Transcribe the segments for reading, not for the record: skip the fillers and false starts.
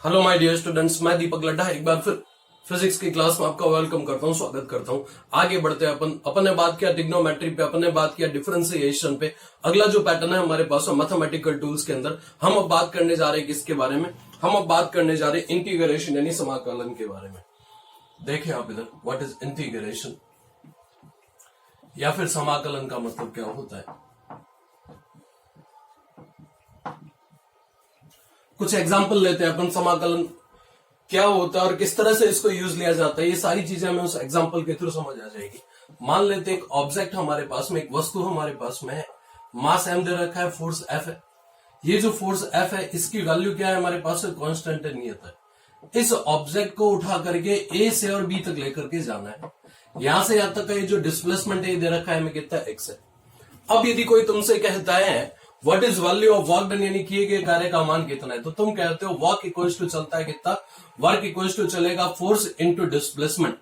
Hello my dear students, मैं दीपक लड्ढा एक बार फिर फिजिक्स की क्लास में आपका वेलकम करता हूं, स्वागत करता हूं। आगे बढ़ते हैं अपन ने बात किया ट्रिग्नोमेट्री पे, अपन ने बात किया डिफरेंशिएशन पे। अगला जो पैटर्न है हमारे पास मैथमेटिकल टूल्स के अंदर हम अब बात करने जा रहे हैं किसके बारे में? हम अब बात करने जा रहे हैं इंटीग्रेशन यानी समाकलन के बारे में। देखें आप इधर, व्हाट इज इंटीग्रेशन या फिर समाकलन का मतलब क्या होता है। कुछ एग्जाम्पल लेते हैं अपन, समाकलन क्या होता है और किस तरह से इसको यूज लिया जाता है, ये सारी चीजें हमें उस एग्जाम्पल के थ्रू समझ आ जाएगी। मान लेते हैं एक ऑब्जेक्ट हमारे पास में, एक वस्तु हमारे पास में है, मास m दे रखा है, फोर्स F है। ये जो फोर्स F है इसकी वैल्यू क्या है हमारे पास? कांस्टेंट है, नियत है। इस ऑब्जेक्ट को उठा करके A से और B तक लेकर के जाना है। यहां से यहां तक का ये जो डिस्प्लेसमेंट है दे रखा है हमें, कितना x है। अब यदि कोई तुमसे कहता है what is value of work done, यानी किए गए कार्य का मान कितना है, तो तुम कहते हो वर्क इक्वल्स टू चलता है कितना? वर्क इक्वल्स टू चलेगा फोर्स इंटू डिस्प्लेसमेंट,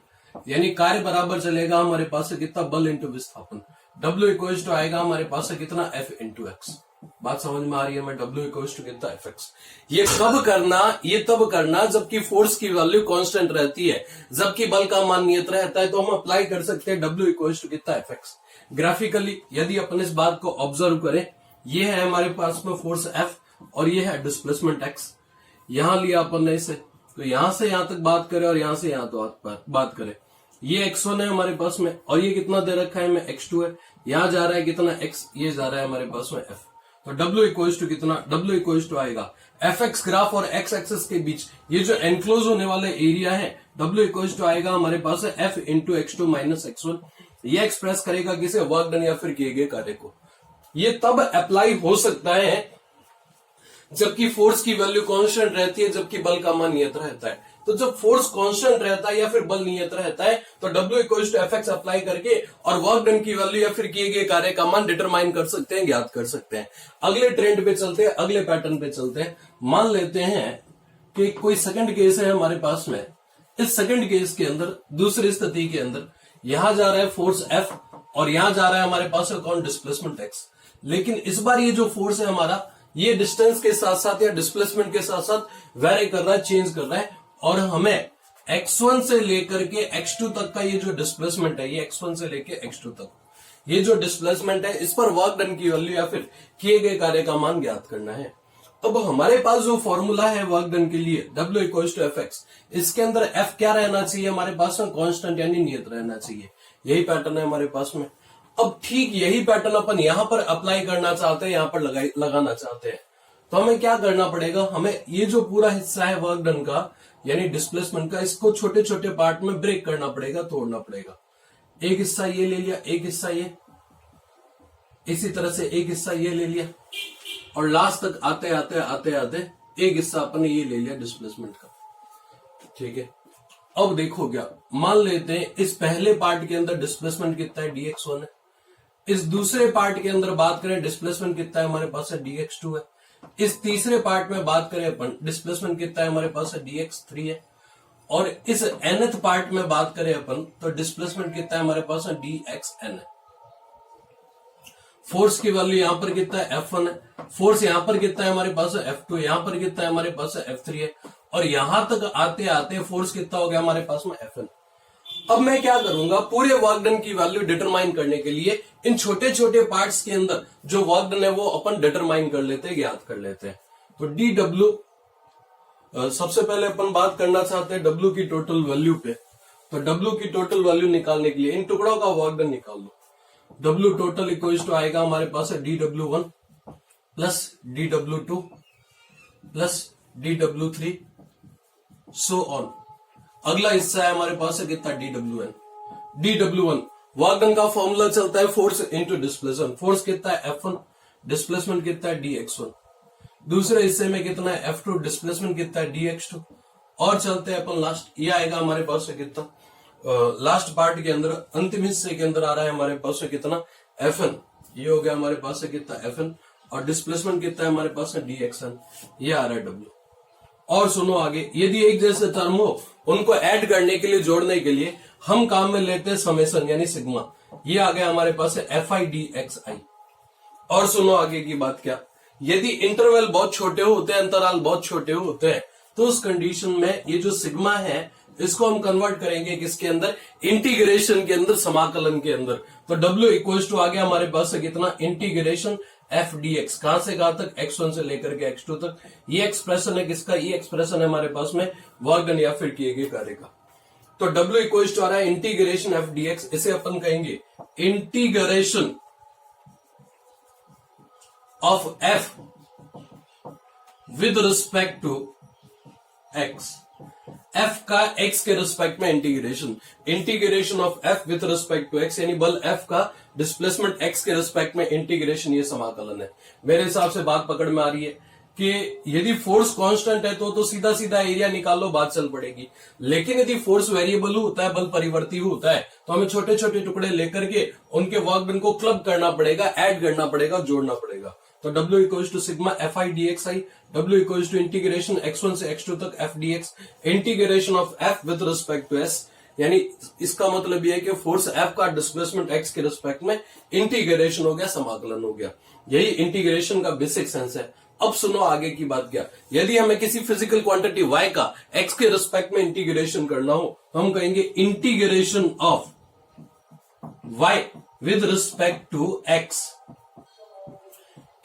यानी कार्य बराबर चलेगा हमारे पास से कितना? बल इंटू विस्थापन। W इक्वल्स टू आएगा हमारे पास से कितना? F into x. बात समझ में आ रही है? मैं W इक्वल्स टू कितना? Fx। ये कब करना? ये तब करना जबकि फोर्स की वैल्यू कांस्टेंट रहती है, जबकि बल का मान नियत रहता है। तो हम अप्लाई कर सकते हैं W इक्वल्स टू कितना? Fx। ग्राफिकली यदि अपन इस बात को ऑब्जर्व करें, ये है हमारे पास में फोर्स F और ये है डिस्प्लेसमेंट x। यहां लिया अपन ने इसे, तो यहां से यहां तक बात करें और यहां से यहां तो बात करें। ये x1 है हमारे पास में और ये कितना दे रखा है हमें? x2 है। यहां जा रहा है कितना? x, ये जा रहा है हमारे पास में F। तो W इक्वल्स टू कितना? W इक्वल्स टू आएगा Fx ग्राफ और x एक्सिस के बीच ये जो एनक्लोज होने वाले एरिया है, W इक्वल्स टू आएगा हमारे पास है F into x2 minus x1। ये एक्सप्रेस करेगा किसे? वर्क डन या फिर किए गए कार्य को। ये तब अप्लाई हो सकता है जबकि फोर्स की वैल्यू कांस्टेंट रहती है, जबकि बल का मान नियत रहता है। तो जब फोर्स कांस्टेंट रहता है या फिर बल नियत रहता है तो W equals to Fx apply करके और वर्क डन की वैल्यू या फिर किए गए कार्य का मान डिटरमाइन कर सकते हैं, ज्ञात कर सकते हैं। अगले ट्रेंड पे चलते हैं, अगले पैटर्न पे चलते हैं। मान लेते हैं कि कोई सेकंड केस है हमारे पास में। इस सेकंड केस के अंदर, दूसरी स्थिति के अंदर, यहां जा रहा है फोर्स F और यहां जा रहा है हमारे पास कौन? Displacement x। लेकिन इस बार ये जो फोर्स है हमारा, ये डिस्टेंस के साथ साथ या डिस्प्लेसमेंट के साथ साथ वेरी कर रहा है, चेंज कर रहा है। और हमें x1 से लेकर के x2 तक का ये जो डिस्प्लेसमेंट है, ये x1 से लेकर x2 तक ये जो डिस्प्लेसमेंट है, इस पर वर्क डन की वैल्यू या फिर किए गए कार्य का मान ज्ञात करना है। अब हमारे पास जो फॉर्मूला है वर्क डन के लिए, W इक्वल्स टू Fx, इसके अंदर F क्या रहना चाहिए हमारे पास में? कांस्टेंट यानी नियत रहना चाहिए। यही पैटर्न है हमारे पास में। अब ठीक यही पैटर्न अपन यहां पर अप्लाई करना चाहते हैं, यहां पर लगाना चाहते हैं। तो हमें क्या करना पड़ेगा? हमें ये जो पूरा हिस्सा है वर्क डन का यानी डिस्प्लेसमेंट का, इसको छोटे छोटे पार्ट में ब्रेक करना पड़ेगा, तोड़ना पड़ेगा। एक हिस्सा ये ले लिया, एक हिस्सा ये, इसी तरह से एक हिस्सा ये ले लिया और लास्ट तक आते आते आते आते एक हिस्सा अपन ये ले लिया डिस्प्लेसमेंट का। ठीक है, अब देखो क्या, मान लेते हैं इस पहले पार्ट के अंदर डिस्प्लेसमेंट कितना है? dx1 है। इस दूसरे पार्ट के अंदर बात करें डिस्प्लेसमेंट कितना है हमारे पास है? dx2 है। इस तीसरे पार्ट में बात करें अपन, डिस्प्लेसमेंट कितना है हमारे पास है? dx3 है। और इस nth पार्ट में बात करें अपन तो डिस्प्लेसमेंट कितना है हमारे पास है? dxn है। फोर्स की वैल्यू यहां पर कितना है? F1 है। फोर्स यहां पर कितना है हमारे पास है? F2। यहां पर कितना है हमारे पास है? F3 है। और यहां तक आते आते फोर्स कितना हो गया हमारे पास में? Fn। अब मैं क्या करूंगा? पूरे वर्क डन की वैल्यू डिटरमाइन करने के लिए इन छोटे छोटे पार्ट्स के अंदर जो वर्क डन है वो अपन डिटरमाइन कर लेते हैं, ज्ञात कर लेते हैं। तो dW, सबसे पहले अपन बात करना चाहते हैं W की टोटल वैल्यू पे। तो W की टोटल वैल्यू निकालने के लिए इन टुकड़ों का वर्क डन निकाल लो। W टोटल इक्वल्स टू आएगा हमारे पास है dW1 plus dW2 plus dW3 so on. अगला हिस्सा है हमारे पास है कितना? dWn। dW1 वर्क डन का फॉर्मूला चलता है फोर्स इंटू डिस्प्लेसमेंट। फोर्स कितना है? F1। डिस्प्लेसमेंट कितना है? dx1। दूसरे हिस्से में कितना है? F2। डिस्प्लेसमेंट कितना है? dx2। और चलते हैं अपन लास्ट, ये आएगा हमारे पास है कितना? लास्ट पार्ट के अंदर, अंतिम हिस्से के अंदर आ रहा है हमारे पास है कितना? Fn। ये हो गया हमारे पास है कितना? Fn। और डिस्प्लेसमेंट कितना है हमारे पास है? dxn। ये आ रहा है W। और सुनो आगे, यदि एक जैसे टर्म हो उनको ऐड करने के लिए, जोड़ने के लिए हम काम में लेते हैं समेशन यानी सिग्मा। ये आ गया हमारे पास है Fi dxi। और सुनो आगे की बात क्या, यदि इंटरवल बहुत छोटे होते हैं, अंतराल बहुत छोटे होते हैं, तो उस कंडीशन में ये जो सिग्मा है इसको हम कन्वर्ट करेंगे किसके अंदर, इंटीग्रेशन के अंदर, समाकलन के अंदर। तो W इक्वल टू आ गया हमारे पास है कितना, इंटीग्रेशन एफ डी एक्स, कहां से कहां तक, x1 से लेकर के x2 तक। ये एक्सप्रेशन है किसका, ये एक्सप्रेशन है हमारे पास में वर्क डन या फिर किए गए कार्य का। तो W इक्वल टू आ रहा है इंटीग्रेशन एफ डी एक्स, इसे अपन कहेंगे integration of f with respect to x। f का x के रिस्पेक्ट में integration, integration of f with respect to x, यानी बल f का डिस्प्लेसमेंट x के रिस्पेक्ट में इंटीग्रेशन, ये समाकलन है। मेरे हिसाब से बात पकड़ में आ रही है कि यदि फोर्स कांस्टेंट है तो सीधा सीधा एरिया निकाल लो, बात चल पड़ेगी। लेकिन यदि फोर्स वेरिएबल होता है, बल परिवर्ती होता है, तो हमें छोटे छोटे टुकड़े लेकर के उनके वर्क डन को क्लब करना पड़ेगा, ऐड करना पड़ेगा, जोड़ना पड़ेगा। तो W equal to sigma f i d x i, W equal to integration x1 से x2 तक f d x, integration of f with respect to s, यानी इसका मतलब यह है कि फोर्स F का डिस्प्लेसमेंट x के रिस्पेक्ट में इंटीग्रेशन हो गया, समाकलन हो गया। यही इंटीग्रेशन का बेसिक सेंस है। अब सुनो आगे की बात क्या, यदि हमें किसी फिजिकल क्वांटिटी y का x के रिस्पेक्ट में इंटीग्रेशन करना हो तो हम कहेंगे integration of y with respect to x।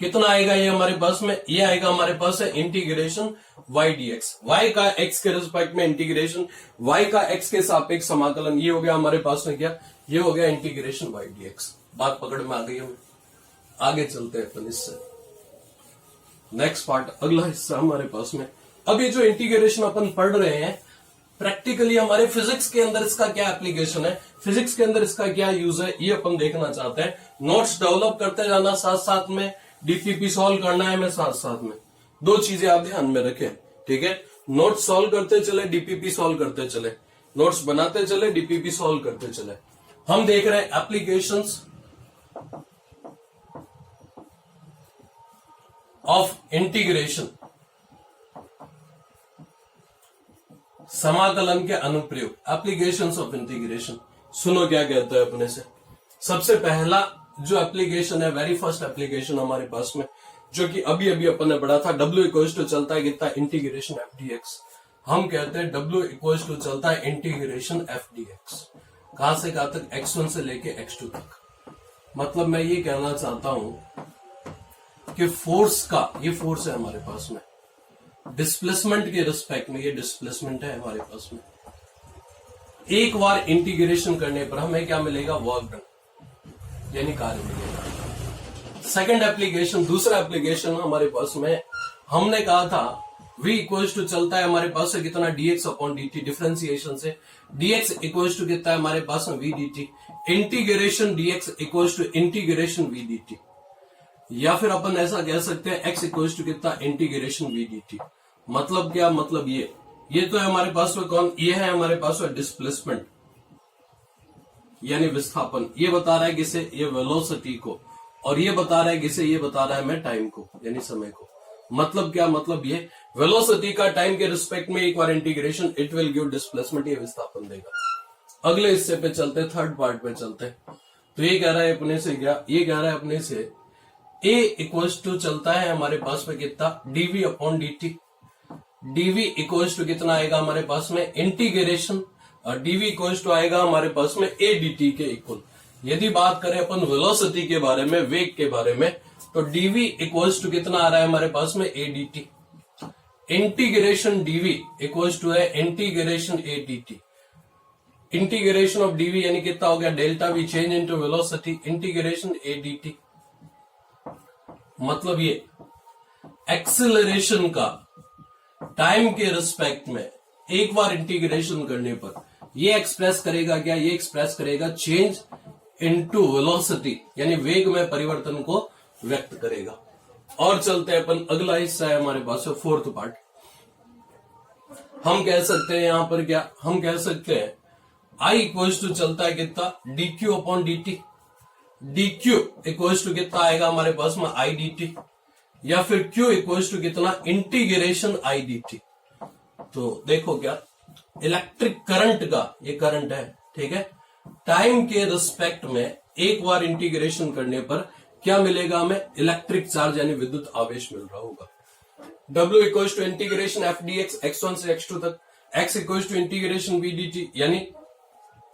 कितना आएगा ये हमारे पास में, ये आएगा हमारे पास है इंटीग्रेशन y dx, y का x के रिस्पेक्ट में इंटीग्रेशन, y का x के सापेक्ष समाकलन, ये हो गया हमारे पास में क्या, ये हो गया इंटीग्रेशन y dx। बात पकड़ में आ गई हमें, आगे चलते हैं अपन इससे। नेक्स्ट पार्ट, अगला हिस्सा हमारे पास में। अब ये जो इंटीग्रेशन अपन पढ़ रहे हैं, प्रैक्टिकली हमारे फिजिक्स के अंदर इसका क्या एप्लीकेशन है, फिजिक्स के अंदर इसका क्या यूज है, ये अपन देखना चाहते हैं। नोट्स डेवलप करते जाना, साथ साथ में डीपीपी सॉल्व करना है, मैं साथ साथ में दो चीजें आप ध्यान में रखें, ठीक है। नोट्स सॉल्व करते चले, डीपीपी सॉल्व करते चले, नोट्स बनाते चले, डीपीपी सॉल्व करते चले। हम देख रहे हैं एप्लीकेशंस ऑफ इंटीग्रेशन, समाकलन के अनुप्रयोग, एप्लीकेशंस ऑफ इंटीग्रेशन। सुनो क्या कहता है अपने से। सबसे पहला जो एप्लीकेशन है, वेरी फर्स्ट एप्लीकेशन हमारे पास में, जो कि अभी अभी अपन ने पढ़ा था, W इक्वल टू चलता है कितना, इंटीग्रेशन एफ डी एक्स। हम कहते हैं W इक्वल टू चलता है इंटीग्रेशन एफ डी एक्स, कहां से कहां तक, x1 से लेके x2 तक। मतलब मैं ये कहना चाहता हूं कि फोर्स का, ये फोर्स है हमारे पास में, डिस्प्लेसमेंट के रिस्पेक्ट में, ये डिस्प्लेसमेंट है हमारे पास में। एक बार इंटीग्रेशन करने पर हमें क्या मिलेगा, वर्क डन, यानी कार्य मिलेगा। सेकंड एप्लीकेशन, दूसरा एप्लीकेशन हमारे पास में, हमने कहा था v इक्वल टू चलता है हमारे पास से कितना, dx अपॉन dt, डिफरेंशिएशन से dx इक्वल टू कितना है हमारे पास में, v dt, integration dx equal to integration v dt, या फिर अपन ऐसा कह सकते हैं x इक्वल टू कितना, इंटीग्रेशन v dt। मतलब क्या, मतलब ये तो है हमारे पास में कौन, ये है हमारे पास में डिस्प्लेसमेंट यानी विस्थापन। ये बता रहा है किसे, ये वेलोसिटी को, और ये बता रहा है किसे, ये बता रहा है मैं टाइम को, यानी समय को। मतलब क्या, मतलब ये वेलोसिटी का टाइम के रिस्पेक्ट में एक बार integration, it will give displacement, ये विस्थापन देगा। अगले हिस्से पे चलते, थर्ड पार्ट पे चलते। तो ये कह रहा है अपने से क्या, ये कह रहा है अपने से a इक्वल टू चलता है हमारे पास में कितना, dv upon dt, dv equal to कितना आएगा हमारे पास में, इंटीग्रेशन, और dv इक्वल टू आएगा हमारे पास में a dt के इक्वल। यदि बात करें अपन वेलोसिटी के बारे में, वेग के बारे में, तो dv इक्वल टू कितना आ रहा है हमारे पास में, a dt, integration dv equal to है integration a dt, integration of dv यानी कितना हो गया, delta v change into velocity, integration a dt। मतलब ये एक्सेलरेशन का टाइम के रिस्पेक्ट में एक बार इंटीग्रेशन करने पर ये एक्सप्रेस करेगा क्या, ये एक्सप्रेस करेगा चेंज इनटू वेलोसिटी, यानी वेग में परिवर्तन को व्यक्त करेगा। और चलते हैं अपन, अगला हिस्सा है हमारे पास है फोर्थ पार्ट। हम कह सकते हैं यहां पर क्या, हम कह सकते हैं I इक्वल टू चलता है कितना, dq upon dt, dq equal to कितना आएगा हमारे पास में, I dt, या फिर q इक्वल टू कितना, इंटीग्रेशन I dt। तो देखो क्या, इलेक्ट्रिक करंट का, ये करंट है, ठीक है, टाइम के रिस्पेक्ट में एक बार इंटीग्रेशन करने पर क्या मिलेगा हमें, इलेक्ट्रिक चार्ज यानी विद्युत आवेश मिल रहा होगा। W equals to integration f d x x1 से x2 तक, x equals to integration v dt, यानी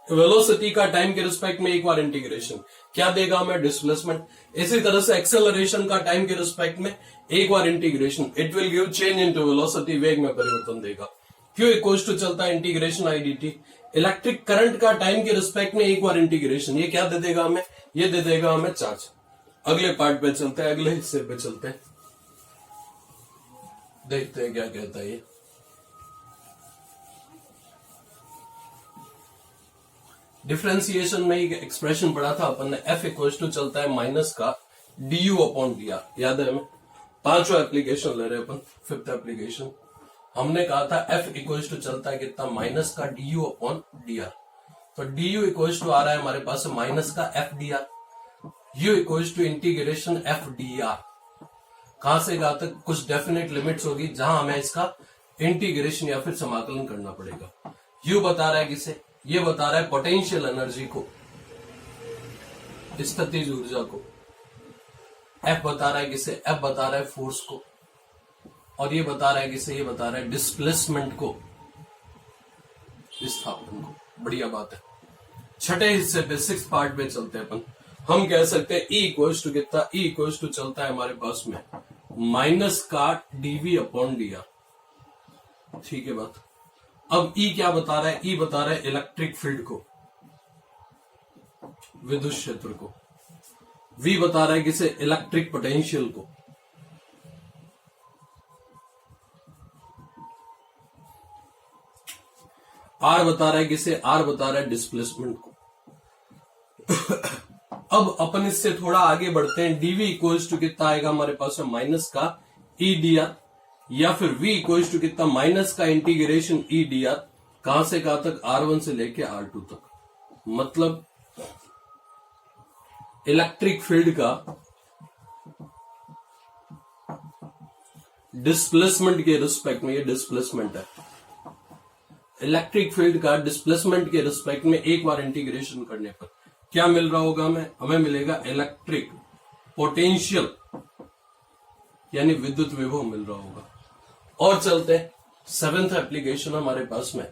वेलोसिटी का टाइम के रिस्पेक्ट में एक बार इंटीग्रेशन क्या देगा हमें, डिस्प्लेसमेंट। इसी तरह से एक्सेलरेशन का टाइम के रिस्पेक्ट में एक बार integration, it will give change into velocity, वेग में परिवर्तन देगा। Q इक्वल्स टू चलता है integration I D T, electric current का टाइम के रिस्पेक्ट में एक बार इंटीग्रेशन, ये क्या दे देगा हमें, ये दे देगा हमें चार्ज। अगले पार्ट पे चलते हैं, अगले हिस्से पे चलते हैं, देखते हैं क्या कहता है ये। डिफरेंशिएशन में एक एक्सप्रेशन पढ़ा था अपन ने, F इक्वल्स टू चलता है माइनस का du अपॉन dr, याद है हमें। पांचवा एप्लीकेशन ले रहे हैं अपन, फिफ्थ एप्लीकेशन। हमने कहा था F इक्वल्स टू चलता है कितना, माइनस का du अपॉन dr। तो du इक्वल्स टू आ रहा है हमारे पास माइनस का f dr, u equals to integration f dr। कहां से कहां तक, कुछ डेफिनेट लिमिट्स होगी जहां हमें इसका इंटीग्रेशन या फिर समाकलन करना पड़ेगा। u बता रहा है किसे, ये बता रहा है पोटेंशियल एनर्जी को, स्थितिज ऊर्जा को। F बता रहा है किसे, F बता रहा है फोर्स को, और ये बता रहा है किसे, ये बता रहा है डिस्प्लेसमेंट को, विस्थापन को। बढ़िया बात है। छठे हिस्से पे, सिक्स पार्ट पे चलते हैं अपन। हम कह सकते हैं E इक्वल्स टू कितना, E इक्वल्स टू चलता है हमारे पास में माइनस का dv अपॉन dr, ठीक है बात। अब E क्या बता रहा है, E बता रहा है इलेक्ट्रिक फील्ड को, विद्युत क्षेत्र को। V बता रहा है किसे, इलेक्ट्रिक पोटेंशियल को। R बता रहा है किसे, R बता रहा है डिस्प्लेसमेंट को। अब अपन इससे थोड़ा आगे बढ़ते हैं। dv इक्वल्स टू कितना आएगा हमारे पास में, माइनस का e dr, या फिर v इक्वल्स टू कितना, माइनस का इंटीग्रेशन e dr, कहां से कहां तक, r1 से लेके r2 तक। मतलब इलेक्ट्रिक फील्ड का डिस्प्लेसमेंट के रिस्पेक्ट में, ये डिस्प्लेसमेंट है, इलेक्ट्रिक फील्ड का डिस्प्लेसमेंट के रिस्पेक्ट में एक बार इंटीग्रेशन करने पर क्या मिल रहा होगा हमें, हमें मिलेगा इलेक्ट्रिक पोटेंशियल, यानी विद्युत विभव मिल रहा होगा। और चलते हैं, सेवेंथ एप्लीकेशन हमारे पास में।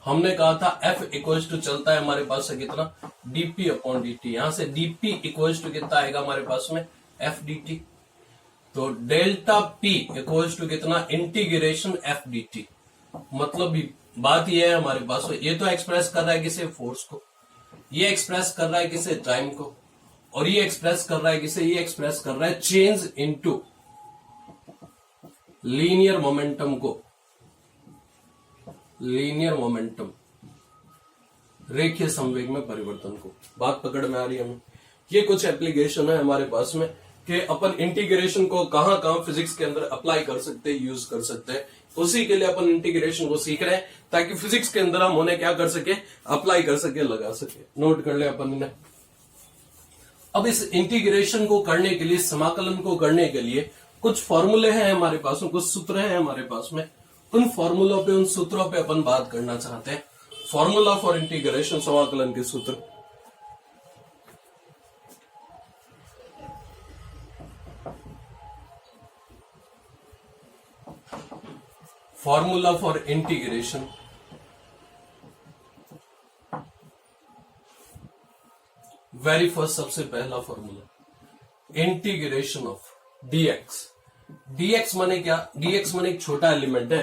हमने कहा था F इक्वल्स टू चलता है हमारे पास से कितना, dp अपॉन dt। यहां से dp इक्वल्स टू कितना आएगा हमारे पास में, f dt। तो डेल्टा p इक्वल्स टू कितना, इंटीग्रेशन f dt। मतलब बात यह है हमारे पास में, ये तो एक्सप्रेस कर रहा है किसे, फोर्स को, ये एक्सप्रेस कर रहा है किसे, टाइम को, और ये एक्सप्रेस कर रहा है किसे, ये एक्सप्रेस कर रहा है चेंज इनटू लीनियर मोमेंटम को, लीनियर मोमेंटम, रेखीय संवेग में परिवर्तन को। बात पकड़ में आ रही है हमें। ये कुछ एप्लीकेशन है हमारे पास में कि अपन इंटीग्रेशन को कहां कहां फिजिक्स के अंदर अप्लाई कर सकते हैं, यूज कर सकते हैं। उसी के लिए अपन इंटीग्रेशन को सीख रहे हैं, ताकि फिजिक्स के अंदर हम उन्हें क्या कर सके, अप्लाई कर सके, लगा सके। नोट कर ले अपन इन्हें। अब इस इंटीग्रेशन को करने के लिए, समाकलन को करने के लिए कुछ फॉर्मूले हैं हमारे पास में, कुछ सूत्र हैं हमारे पास में। उन फॉर्मूलों पे, उन सूत्रों पे अपन बात करना चाहते हैं। फॉर्मूला फॉर इंटीग्रेशन, समाकलन के सूत्र। Formula for integration, very first, सबसे पहला formula, integration of dx। dx माने क्या, dx माने एक छोटा एलिमेंट है।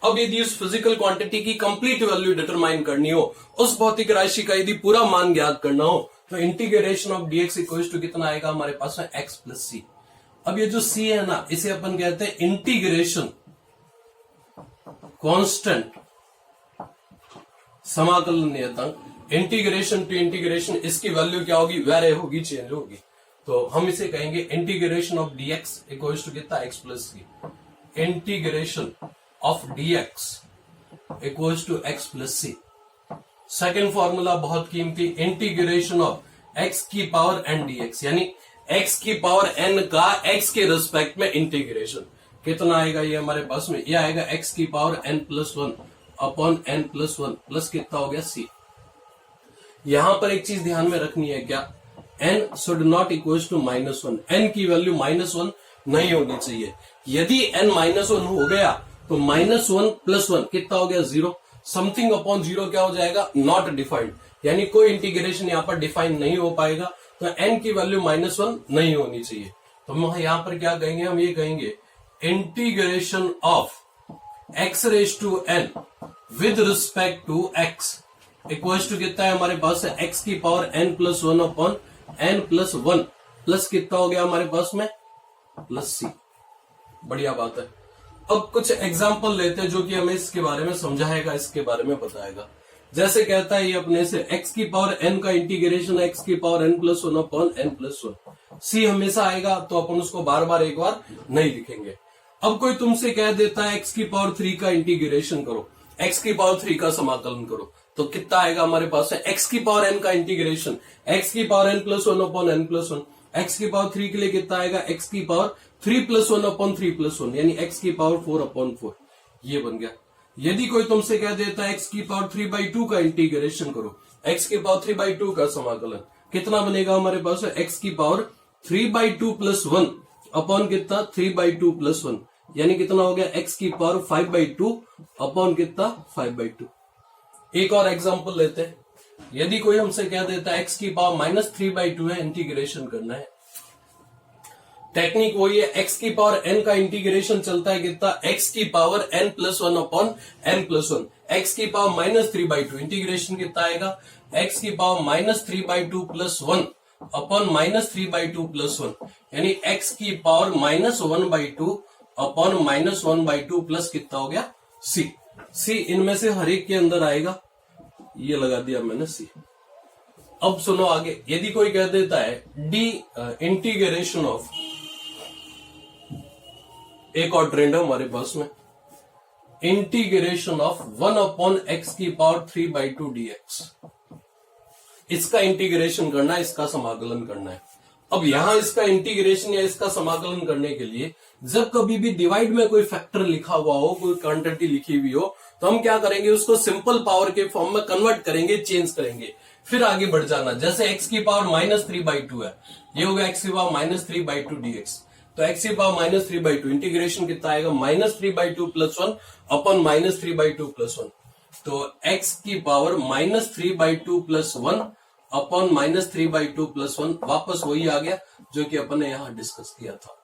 अब यदि उस फिजिकल क्वांटिटी की कंप्लीट वैल्यू डिटरमाइन करनी हो, उस भौतिक राशि का यदि पूरा मान ज्ञात करना हो, तो integration of dx equals to कितना आएगा हमारे पास में, x प्लस सी। अब ये जो c है ना, इसे अपन कहते हैं इंटीग्रेशन कांस्टेंट, समाकलन नियतांक। इंटीग्रेशन टू इंटीग्रेशन, इसकी वैल्यू क्या होगी, वेरी होगी, चेंज होगी। तो हम इसे कहेंगे integration of dx equals to कितना, x plus c. Integration of dx equals to x plus c. Second formula बहुत कीमती, इंटीग्रेशन ऑफ x की पावर n dx, यानी x की पावर n का x के रिस्पेक्ट में इंटीग्रेशन। कितना आएगा ये हमारे पास में, ये आएगा x की power n plus one upon n plus one, plus कितना हो गया c। यहां पर एक चीज ध्यान में रखनी है, क्या, n should not equals to -1। n की वैल्यू -1 नहीं होनी चाहिए। यदि n -1 हो गया तो -1 + 1 कितना हो गया 0। समथिंग अपॉन 0 क्या हो जाएगा, नॉट डिफाइंड, यानी कोई इंटीग्रेशन यहां पर डिफाइन नहीं हो पाएगा। तो n की वैल्यू -1 नहीं होनी चाहिए। तो हम यहां पर क्या कहेंगे, हम ये कहेंगे integration of x raise to n with respect to x equals to कितना है हमारे पास है x की power n + 1 upon n + 1 plus कितना हो गया हमारे पास में +c। बढ़िया बात है। अब कुछ एग्जाम्पल लेते हैं जो कि हमें इसके बारे में समझाएगा, इसके बारे में बताएगा। जैसे कहता है ये अपने से x की पावर n का इंटीग्रेशन x की power n + 1 upon n + 1। c हमेशा आएगा तो अपन उसको बार बार एक बार नहीं लिखेंगे। अब कोई तुमसे कह देता है x की पावर 3 का इंटीग्रेशन करो, x की पावर 3 का समाकलन करो, तो कितना आएगा हमारे पास है x की पावर n का इंटीग्रेशन x की power n + 1 upon n + 1। x की पावर 3 के लिए कितना आएगा x की पावर 3 + 1 अपॉन 3 + 1 यानी x की पावर 4 अपॉन 4। ये बन गया। यदि कोई तुमसे कह देता है x की पावर 3/2 का इंटीग्रेशन करो, x की पावर 3/2 का समाकलन कितना बनेगा हमारे पास है x की पावर 3/2 + 1 अपॉन कितना 3/2 + 1 यानी कितना हो गया x की पावर 5/2 अपॉन कितना 5/2। एक और एग्जांपल लेते हैं। यदि कोई हमसे कह देता है x की पावर -3/2 है, इंटीग्रेशन करना है। टेक्निक वही है, x की पावर n का इंटीग्रेशन चलता है कितना x की power n + 1 upon n + 1। x की पावर -3/2 इंटीग्रेशन कितना आएगा x की पावर -3/2 + 1 अपॉन -3/2 + 1 यानी x की पावर -1/2 अपॉन -1/2 प्लस कितना हो गया c इनमें से हर एक के अंदर आएगा। ये लगा दिया मैंने c। अब सुनो आगे, यदि कोई कह देता है d इंटीग्रेशन ऑफ, एक और ट्रेंड है हमारे पास में, इंटीग्रेशन ऑफ 1 अपॉन x की पावर 3/2 dx। इसका इंटीग्रेशन करना है, इसका समाकलन करना है। अब यहां इसका इंटीग्रेशन या इसका समाकलन करने के लिए जब कभी भी डिवाइड में कोई फैक्टर लिखा हुआ हो, कोई क्वांटिटी लिखी हुई हो, तो हम क्या करेंगे, उसको सिंपल पावर के फॉर्म में कन्वर्ट करेंगे, चेंज करेंगे, फिर आगे बढ़ जाना। जैसे x की पावर -3/2 है, ये हो गया x की पावर -3/2 dx। तो x की पावर -3/2 इंटीग्रेशन कितना आएगा -3/2 + 1 अपॉन -3/2 + 1। तो x की पावर -3/2 + 1 अपॉन -3/2 + 1 वापस वही आ गया जो कि अपन ने यहां डिस्कस किया था।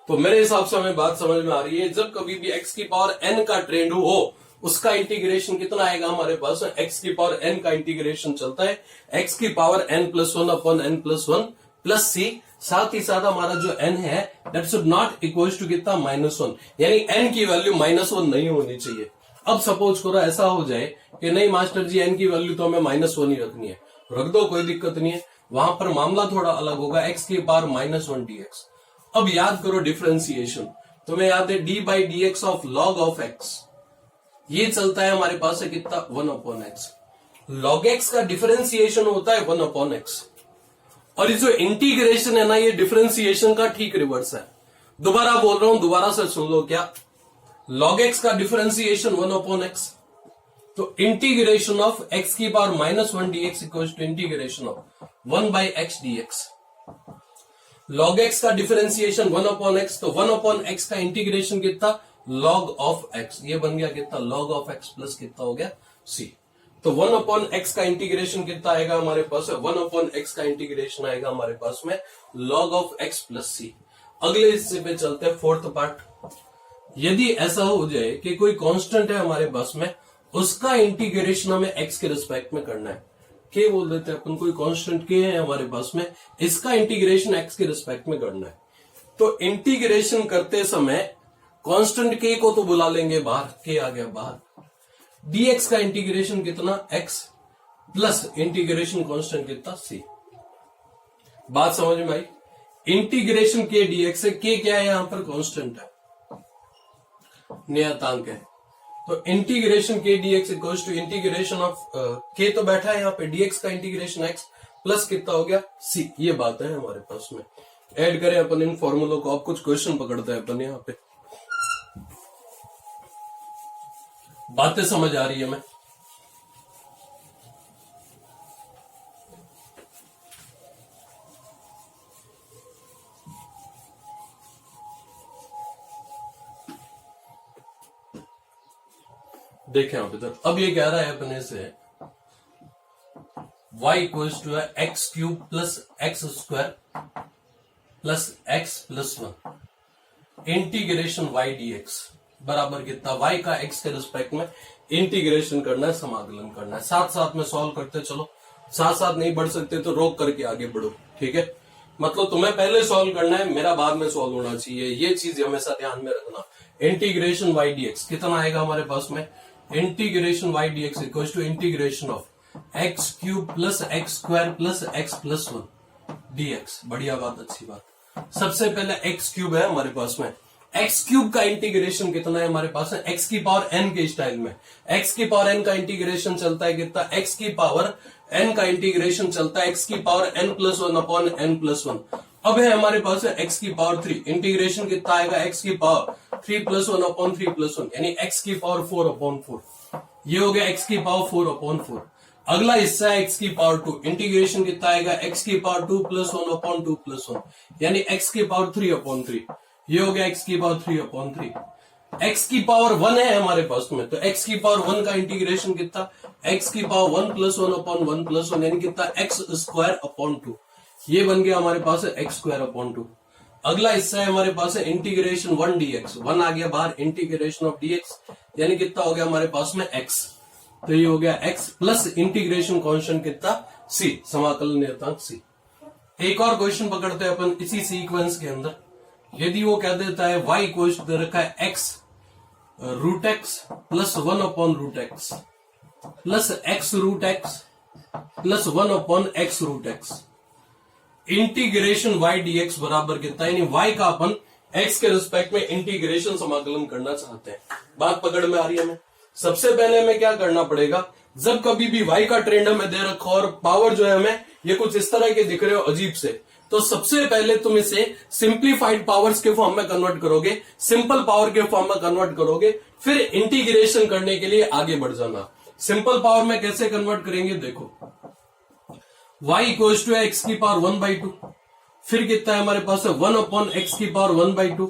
तो मेरे हिसाब से हमें बात समझ में आ रही है। जब कभी भी x की पावर n का ट्रेंड हो, उसका इंटीग्रेशन कितना आएगा हमारे पास, x की पावर n का इंटीग्रेशन चलता है x की power n + 1 upon n + 1 plus c। साथ ही साथ हमारा जो n है that should not equals to कितना -1 यानी n की वैल्यू -1 नहीं होनी चाहिए। अब सपोज करो ऐसा हो जाए कि नहीं मास्टर जी n की वैल्यू तो हमें -1 ही रखनी है, रख दो कोई दिक्कत नहीं है। वहां पर मामला थोड़ा अलग होगा, x की पावर -1 dx। अब याद करो डिफरेंशिएशन, तुम्हें याद है d/dx of log of x, ये चलता है हमारे पास है कितना 1 अपॉन x। log x का डिफरेंशिएशन होता है 1 अपॉन x, और ये जो इंटीग्रेशन है ना, ये डिफरेंशिएशन का ठीक रिवर्स है। दोबारा बोल रहा हूं, दोबारा से सुन लो क्या, log x का डिफरेंशिएशन 1 अपॉन x, तो इंटीग्रेशन ऑफ x की power -1 dx equal to integration of 1/x dx। log x का डिफरेंशिएशन 1 अपॉन x, तो 1 अपॉन x का इंटीग्रेशन कितना log ऑफ x, ये बन गया कितना log ऑफ x प्लस कितना हो गया c। तो 1 अपॉन x का इंटीग्रेशन कितना आएगा हमारे पास, 1 अपॉन x का इंटीग्रेशन आएगा हमारे पास में log of x plus c। अगले हिस्से पे चलते हैं, फोर्थ पार्ट। यदि ऐसा हो जाए कि कोई कांस्टेंट है हमारे पास में, उसका इंटीग्रेशन हमें x के रिस्पेक्ट में करना है, k बोल देते हैं अपन, कोई कांस्टेंट k है हमारे पास में, इसका इंटीग्रेशन x के रिस्पेक्ट में करना है। तो इंटीग्रेशन करते समय कांस्टेंट k को तो बुला लेंगे बाहर, k आ गया बाहर, dx का इंटीग्रेशन कितना x प्लस इंटीग्रेशन कांस्टेंट कितना c। बात समझ में आई? इंटीग्रेशन k dx है, k क्या है यहां पर कांस्टेंट है, नियतांक है। तो integration k dx equals to integration of k तो बैठा है यहाँ पे, dx का इंटीग्रेशन x प्लस कितना हो गया c। ये बात है हमारे पास में। ऐड करें अपन इन फॉर्मूलों को, अब कुछ क्वेश्चन पकड़ते हैं अपन यहाँ पे। बातें समझ आ रही है? मैं देखें आप इधर, अब ये कह रहा है अपने से y इक्वल्स टू है x cube plus x square plus x plus 1 integration y dx बराबर कितना, y का x के रिस्पेक्ट में इंटीग्रेशन करना है, समाकलन करना है। साथ साथ में सॉल्व करते चलो, साथ साथ नहीं बढ़ सकते तो रोक करके आगे बढ़ो, ठीक है। मतलब तुम्हें पहले सॉल्व करना है, मेरा बाद में सॉल्व होना चाहिए, ये चीज हमेशा ध्यान में रखना। इंटीग्रेशन y dx कितना आएगा हमारे पास में, integration y dx equal to integration of x cube plus x square plus x plus 1 dx। बढ़िया बात, अच्छी बात। सबसे पहले एक्स क्यूब है हमारे पास में, एक्स क्यूब का इंटीग्रेशन कितना है हमारे पास है, एक्स की पावर एन के स्टाइल में। एक्स की पावर एन का इंटीग्रेशन चलता है कितना, एक्स की पावर एन का इंटीग्रेशन चलता है एक्स की power n plus 1 upon n plus 1। अब है हमारे पास है एक्स की पावर 3, इंटीग्रेशन कितना आएगा, एक्स की पावर 3 प्लस 1 अपॉन 3 प्लस 1 यानी एक्स की पावर 4 अपॉन 4। ये हो गया एक्स की पावर 4 अपॉन 4। अगला हिस्सा है एक्स की पावर 2, इंटीग्रेशन कितना आएगा, एक्स की पावर 2 प्लस 1 अपॉन 2 प्लस 1 यानी एक्स की पावर 3 अपॉन 3। ये हो गया एक्स की पावर 3 अपॉन 3। एक्स की पावर 1 है हमारे पास में, तो एक्स की पावर 1 का इंटीग्रेशन कितना, एक्स की पावर 1 प्लस 1 अपॉन 1 प्लस 1 यानी कितना, एक्स स्क्वायर अपॉन 2। ये बन गया हमारे पास है एक्स स्क्वायर अपॉन 2। अगला हिस्सा है हमारे पास है इंटीग्रेशन 1 dx, 1 आ गया बाहर, इंटीग्रेशन ऑफ dx यानी कितना हो गया हमारे पास में x। तो ये हो गया x प्लस इंटीग्रेशन कांस्टेंट कितना, c, समाकलन नियतांक c। एक और क्वेश्चन पकड़ते हैं अपन इसी सीक्वेंस के अंदर। यदि वो कह देता है y इक्वल दे रखा है x root x plus 1 upon root x plus x root x plus 1 upon x root x, integration y dx बराबर कितना, यानी y का अपन x के रिस्पेक्ट में इंटीग्रेशन समाकलन करना चाहते हैं। बात पकड़ में आ रही है हमें। सबसे पहले हमें क्या करना पड़ेगा, जब कभी भी y का ट्रेंड हमें दे रखा और पावर जो है हमें ये कुछ इस तरह के दिख रहे हो अजीब से, तो सबसे पहले तुम इसे सिंप्लीफाइड पावर्स के फॉर्म में कन्वर्ट करोगे, सिंपल पावर के फॉर्म में कन्वर्ट करोगे, फिर इंटीग्रेशन करने के लिए आगे बढ़ जाना। सिंपल पावर में कैसे कन्वर्ट करेंगे, देखो y इक्वल्स टू एक्स की पावर 1/2, फिर कितना है हमारे पास है 1 अपॉन एक्स की पावर 1/2,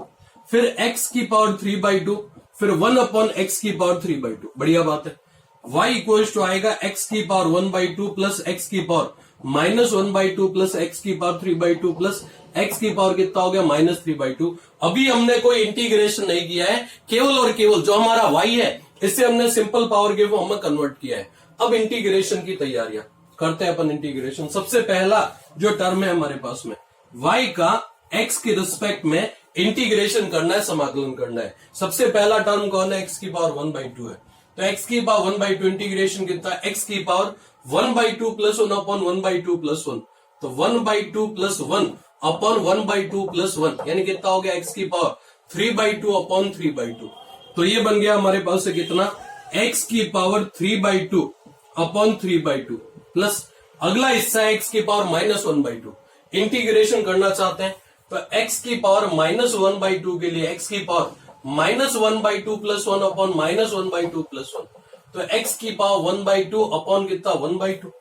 फिर x की पावर 3/2, फिर 1 अपॉन एक्स की पावर 3/2। बढ़िया बात है। y इक्वल्स टू आएगा x की पावर 1/2 प्लस x की पावर माइनस 1/2 प्लस x की पावर 3/2 प्लस x की पावर कितना हो गया माइनस 3/2। अभी हमने कोई इंटीग्रेशन नहीं किया है, केवल और केवल जो हमारा y है इससे हमने सिंपल पावर के फॉर्म में कन्वर्ट किया है। अब इंटीग्रेशन की तैयारियां करते हैं अपन। इंटीग्रेशन सबसे पहला जो टर्म है हमारे पास में, y का x के रिस्पेक्ट में इंटीग्रेशन करना है, समाकलन करना है। सबसे पहला टर्म कौन है, x की पावर 1/2 है, तो x की पावर 1/2 इंटीग्रेशन कितना है, x की पावर 1/2 प्लस 1 अपॉन 1/2 प्लस 1, तो 1/2 प्लस 1 अपॉन 1/2 प्लस 1 यानी कितना हो गया x की पावर 3/2 अपॉन 3/2। तो ये बन गया हमारे पास से कितना, x की पावर 3/2 अपॉन 3/2 प्लस अगला हिस्सा है x की पावर माइनस 1/2। इंटीग्रेशन करना चाहते हैं तो x की पावर माइनस 1/2 के लिए x की power minus 1/2 plus 1 upon minus 1/2 plus 1, तो x की पावर 1/2 अपॉन कितना 1/2।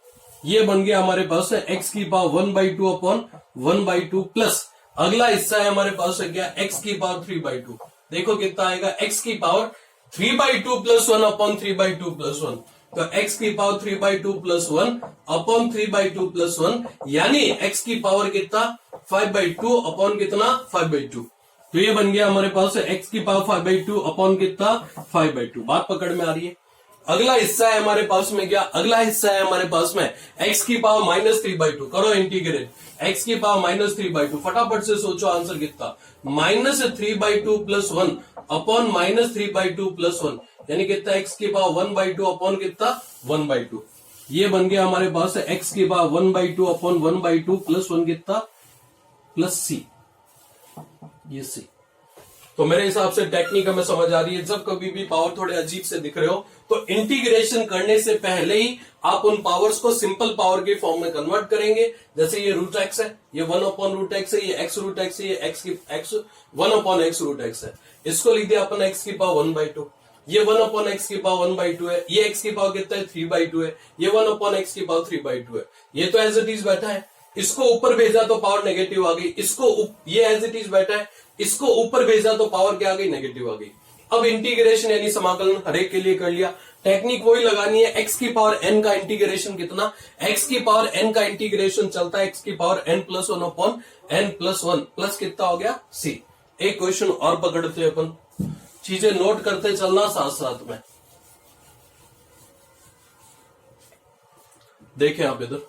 ये बन गया हमारे पास है x की पावर 1/2 अपॉन 1/2 प्लस अगला हिस्सा है हमारे पास है क्या, x की पावर 3/2। देखो कितना आएगा, x की पावर 3/2 प्लस 1 अपॉन 3/2 प्लस 1, तो x की पावर 3/2 प्लस 1 अपॉन 3/2 प्लस 1 यानी x की पावर कितना 5/2 अपॉन कितना 5/2। तो ये बन गया हमारे पास x की पावर 5/2 अपॉन कितना 5/2। बात पकड़ में आ रही है। अगला हिस्सा है हमारे पास में क्या, अगला हिस्सा है हमारे पास में x की पावर माइनस 3/2। करो इंटीग्रेट, x की पावर माइनस 3/2, फटाफट से सोचो आंसर कितना, minus 3/2 plus 1 upon minus 3/2 plus 1 यानी कितना x की पावर 1/2 अपॉन कितना 1/2। ये बन गया हमारे पास है x की पावर 1/2 अपॉन 1/2 प्लस 1 कितना प्लस c, ये c। तो मेरे हिसाब से टेक्निक हमें समझ आ रही है। जब कभी भी पावर थोड़े अजीब से दिख रहे हो तो इंटीग्रेशन करने से पहले ही आप उन पावर्स को सिंपल पावर के फॉर्म में कन्वर्ट करेंगे। जैसे ये रूट एक्स है, ये 1 अपॉन रूट एक्स है, ये एक्स रूट एक्स है, ये x 1 upon x root x है। इसको लिख दिया अपन x की पावर 1/2, ये 1 अपॉन एक्स की पावर 1/2 है, ये x की पावर कितना है 3/2 है, ये 1 अपॉन एक्स की पावर 3/2 है। ये तो एज इट इज बैठा है, इसको ऊपर भेजा तो पावर नेगेटिव आ गई, इसको ये एज इट इज बैठा है, इसको ऊपर भेजा तो पावर क्या आ गई नेगेटिव आ गई। अब इंटीग्रेशन यानी समाकलन हर एक के लिए कर लिया। टेक्निक वही लगानी है। एक्स की पावर एन का इंटीग्रेशन कितना, एक्स की पावर एन का इंटीग्रेशन चलता है एक्स की power n plus one upon n plus one plus कितना हो गया सी। एक क्वेश्चन और पकड़ते हैं अपन, चीजें नोट करते चलना साथ साथ में। देखें आप इधर,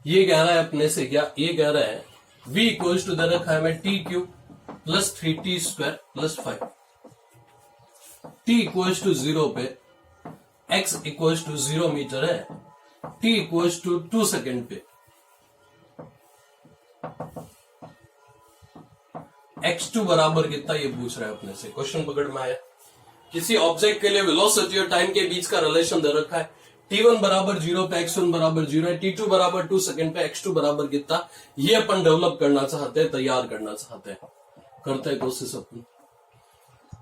ये कह रहा है अपने से क्या, ये कह रहा है v इक्वल्स टू दे रखा है हमें t cube plus 3t square plus 5, t equals to 0 पे x इक्वल्स टू 0 मीटर है, t इक्वल्स टू 2 सेकेंड पे x2 बराबर कितना ये पूछ रहा है अपने से। क्वेश्चन पकड़ में आया। किसी ऑब्जेक्ट के लिए वेलोसिटी और टाइम के बीच का रिलेशन दे रखा है, t1 बराबर 0 पे x1 बराबर 0 है, t2 बराबर 2 सेकेंड पे x2 बराबर कितना, ये अपन डेवलप करना चाहते हैं, तैयार करना चाहते हैं। करते हैं कोशिश अपन।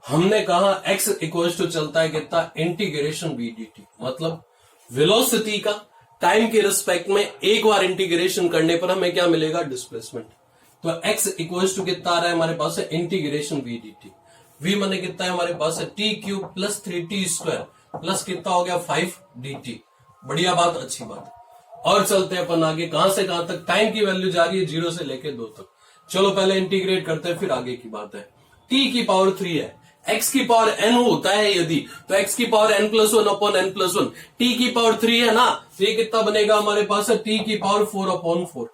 हमने कहा x इक्वल्स टू चलता है कितना, इंटीग्रेशन v dt, मतलब वेलोसिटी का टाइम के रिस्पेक्ट में एक बार इंटीग्रेशन करने पर हमें क्या मिलेगा, डिस्प्लेसमेंट। तो x इक्वल्स टू कितना आ रहा है हमारे पास है, इंटीग्रेशन v dt। v माने कितना है हमारे पास है, t cube plus 3t square plus कितना हो गया 5 dt। बढ़िया बात, अच्छी बात। और चलते हैं अपन आगे, कहां से कहां तक, टाइम की वैल्यू जा रही है 0 से लेके 2 तक। चलो पहले इंटीग्रेट करते हैं फिर आगे की बात है। t की पावर 3 है, x की पावर n होता है यदि, तो x की power n plus one upon n plus one, t की पावर 3 है ना, तो ये कितना बनेगा हमारे पास है, t की पावर 4 अपॉन 4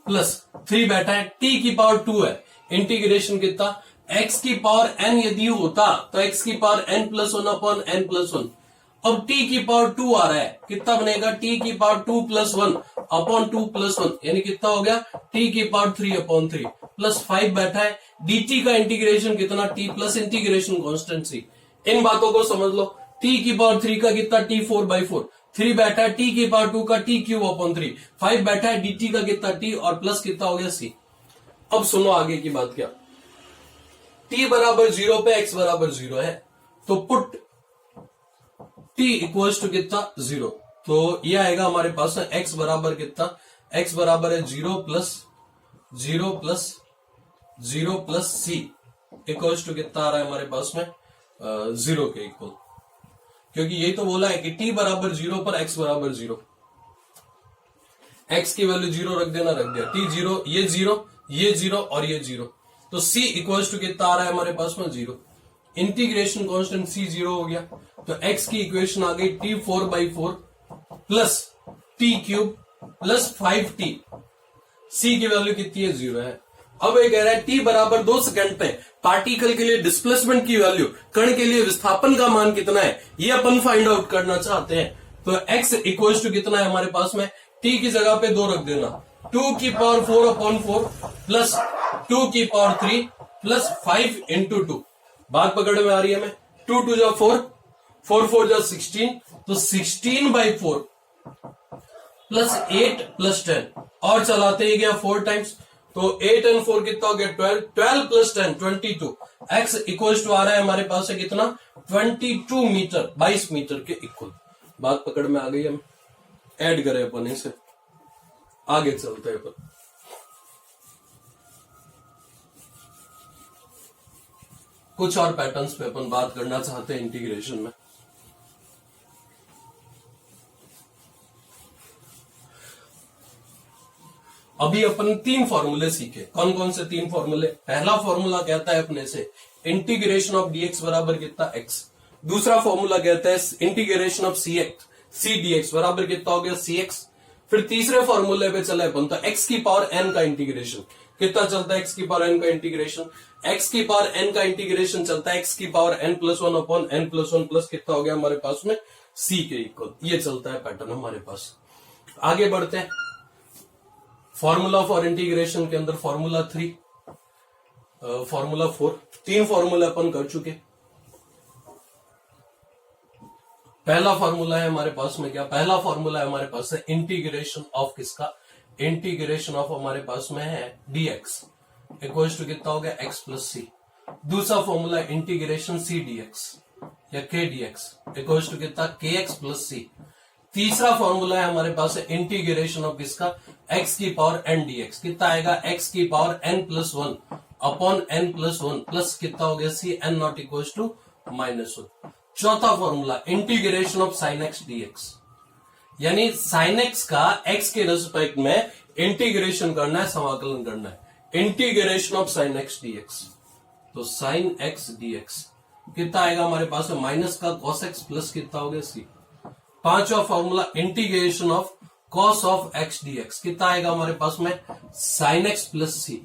प्लस 3 बैठा है, t की पावर 2 है, इंटीग्रेशन कितना, x की पावर n यदि होता तो x की power n plus one upon n plus one, अब t की पावर 2 आ रहा है, कितना बनेगा, t की पावर 2 प्लस 1 अपॉन 2 प्लस 1, यानी कितना हो गया, t की पावर 3 अपॉन 3 प्लस 5 बैठा है, dt का इंटीग्रेशन कितना, t plus integration constant c। इन बातों को समझ लो, t की पावर 3 का कितना, t 4/4, 3 बैठा है, t की पावर 2 का t क्यूब अपॉन 3, 5 बैठा है, dt का कितना t और प्लस कितना हो गया c। अब सुनो आगे की बात, क्या t बराबर 0 पे x बराबर 0 है, तो पुट t इक्वल्स टू कितना 0, तो ये आएगा हमारे पास है x बराबर कितना, x बराबर है 0 plus 0 plus 0 plus c equals to कितना आ रहा है हमारे पास में 0 के इक्वल, क्योंकि यही तो बोला है कि t बराबर 0 पर x बराबर 0, x की वैल्यू 0 रख देना, रख दिया, t 0, ये 0, ये 0 और ये 0, तो c इक्वल्स टू कितना आ रहा है हमारे पास में 0, इंटीग्रेशन कांस्टेंट c 0 हो गया, तो x की इक्वेशन आ गई t 4/4 plus t cube plus 5t, c की वैल्यू कितनी है 0 है। अब ये कह रहा है t बराबर 2 सेकंड पे पार्टिकल के लिए डिस्प्लेसमेंट की वैल्यू, कण के लिए विस्थापन का मान कितना है, ये अपन फाइंड आउट करना चाहते हैं। तो x इक्वल्स टू कितना है हमारे पास में, t की जगह पे 2 रख देना, 2 की पावर 4 अपॉन 4 प्लस 2 की पावर 3 प्लस 5 इंटू 2। बात पकड़ में आ रही है हमें, 2 2 जा 4, 4 4 जा 16, तो 16/4 प्लस 8 प्लस 10, और चलाते ही गया 4 टाइम्स, तो 8 and 4 कितना हो गया 12, 12 प्लस 10 22, x इक्वल्स टू आ रहा है हमारे पास है कितना 22 मीटर, 22 मीटर के इक्वल। बात पकड़ में आ गई, हम ऐड करें अपन इसे, आगे चलते हैं अपन। कुछ और पैटर्न्स पे अपन बात करना चाहते हैं इंटीग्रेशन में। अभी अपन 3 फॉर्मूले सीखे, कौन कौन से 3 फॉर्मूले। पहला फॉर्मूला कहता है अपने से इंटीग्रेशन ऑफ dx बराबर कितना x, दूसरा फॉर्मूला कहता है इंटीग्रेशन ऑफ c dx बराबर कितना हो गया cx। फिर तीसरे फॉर्मूले पे चले अपन, तो x की पावर n का इंटीग्रेशन कितना चलता है, x की पावर n का इंटीग्रेशन, x की पावर n का इंटीग्रेशन चलता है x की power n plus 1 upon n plus 1 plus कितना हो गया हमारे पास में c के इक्वल। ये चलता है पैटर्न हमारे पास। आगे बढ़ते हैं, फॉर्मूला फॉर इंटीग्रेशन के अंदर फॉर्मूला 3, फॉर्मूला 4, 3 फॉर्मूला अपन कर चुके। पहला फॉर्मूला है हमारे पास में क्या, पहला फॉर्मूला है हमारे पास है इंटीग्रेशन ऑफ किसका, इंटीग्रेशन ऑफ हमारे पास में है dx इक्वल्स टू कितना हो गया x प्लस सी। दूसरा फॉर्मूला है इंटीग्रेशन c dx या k dx इक्वल्स टू कितना kx प्लस सी। तीसरा फॉर्मूला है हमारे पास है इंटीग्रेशन ऑफ किसका, x की पावर n dx, कितना आएगा x की power n plus 1 upon n plus 1 plus कितना हो गया सी n नॉट इक्वल टू -1। चौथा formula integration of sine x dx, यानी साइन एक्स का x के रिस्पेक्ट में इंटीग्रेशन करना है, समाकलन करना है। Integration of sine x dx, तो साइन एक्स dx कितना आएगा हमारे पास में माइनस का cos x प्लस कितना हो गया सी। पांचवा formula integration of cos of x dx कितना आएगा हमारे पास में साइन एक्स प्लस सी।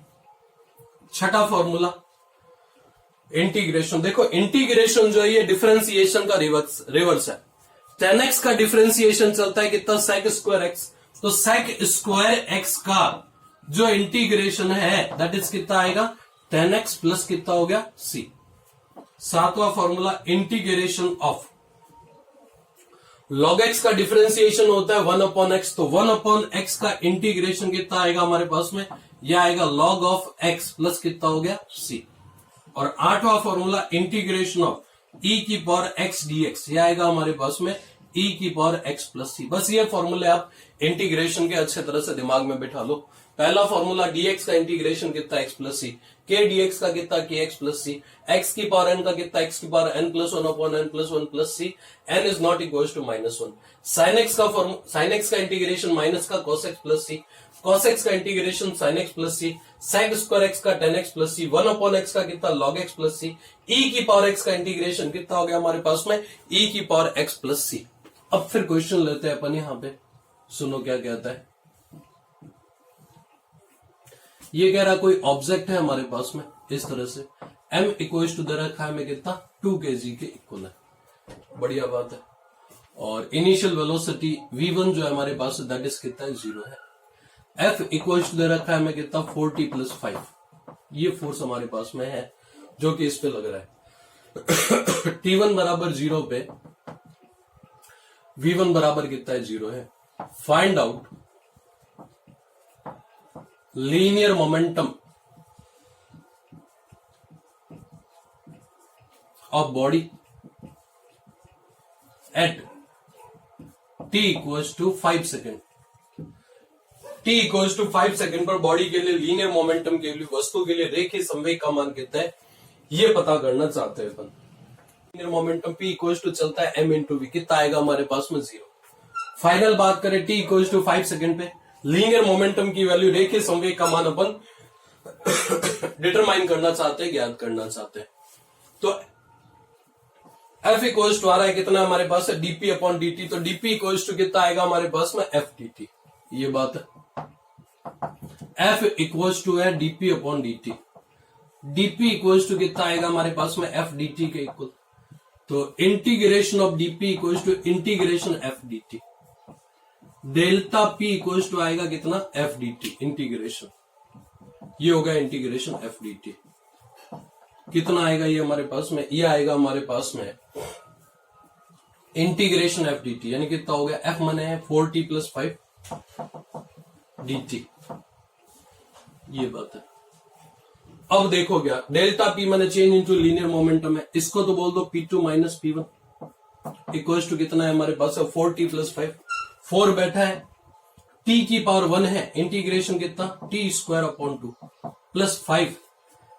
छठा फॉर्मूला इंटीग्रेशन, देखो इंटीग्रेशन जो है ये डिफरेंशिएशन का रिवर्स है। tan x का डिफरेंशिएशन चलता है कितना sec स्क्वायर x, तो sec स्क्वायर x का जो इंटीग्रेशन है दैट इज कितना आएगा tan x प्लस कितना हो गया c। सातवां formula integration of log x का डिफरेंशिएशन होता है 1 अपॉन x, तो 1 अपॉन x का इंटीग्रेशन कितना आएगा हमारे पास में, यह आएगा log ऑफ x प्लस कितना हो गया c। और आठवां फॉर्मूला इंटीग्रेशन ऑफ e की पावर x dx, यह आएगा हमारे पास में e की पावर x प्लस c। बस ये फॉर्मूले आप इंटीग्रेशन के अच्छे तरह से दिमाग में बिठा लो। पहला फॉर्मूला dx का इंटीग्रेशन कितना x plus c, k dx का कितना kx प्लस सी, x की पावर n का कितना x की power n plus 1 upon n plus 1 plus c, n is not equal to -1। Sine x का इंटीग्रेशन माइनस का cos x plus c, cos x का integration sin x plus c, sec square x का tan x plus c, 1 upon x का कितना log x plus सी, e की power x का integration कितना हो गया हमारे पास में e की पावर x प्लस सी। अब फिर क्वेश्चन लेते हैं अपन यहां पे, सुनो क्या कहता है। ये कह रहा कोई ऑब्जेक्ट है हमारे पास में इस तरह से, m इक्वल टू दे रखा है में कितना 2 kg के इक्वल है, बढ़िया बात है। और इनिशियल वेलोसिटी v1 जो है हमारे पास दैट इज कितना है 0 है। f इक्वल टू दे रखा है में कितना 40 प्लस 5, ये फोर्स हमारे पास में है जो कि इस पे लग रहा है। t1 बराबर 0 पे v1 बराबर कितना है 0 है। Find out linear momentum of body at t equals to 5 second. t equals to 5 second पर बॉडी के लिए लीनियर मोमेंटम के लिए वस्तु के लिए रेखीय संवेग का मान कितना है ये पता करना चाहते हैं अपन। Linear momentum p equals to चलता है m इंटू वी, कितना आएगा हमारे पास में 0। फाइनल बात करें t इक्वल्स टू 5 सेकेंड पे लीनियर मोमेंटम की वैल्यू रेखीय संवेग का मान अपन डिटरमाइन करना चाहते हैं, ज्ञात करना चाहते हैं। तो F इक्वल्स टू आ रहा है कितना हमारे पास है dp अपॉन dt, तो dp इक्वल्स टू कितना आएगा हमारे पास में f dt, ये बात है। F इक्वल्स टू है dp upon dt, dp equals to कितना आएगा हमारे पास में f dt के इक्वल, तो integration of dp equals to integration f dt, delta p equals to आएगा कितना f dt इंटीग्रेशन, ये होगा इंटीग्रेशन f dt। कितना आएगा ये हमारे पास में, ये आएगा हमारे पास में इंटीग्रेशन f dt, यानी कितना हो गया f माने है 40 प्लस 5 dt, ये बात है। अब देखो क्या डेल्टा p माने चेंज इनटू लीनियर मोमेंटम है, इसको तो बोल दो p2 minus p1 equals to कितना है हमारे पास 40 प्लस 5, 4 बैठा है, t की पावर 1 है, इंटीग्रेशन कितना t square upon 2 plus 5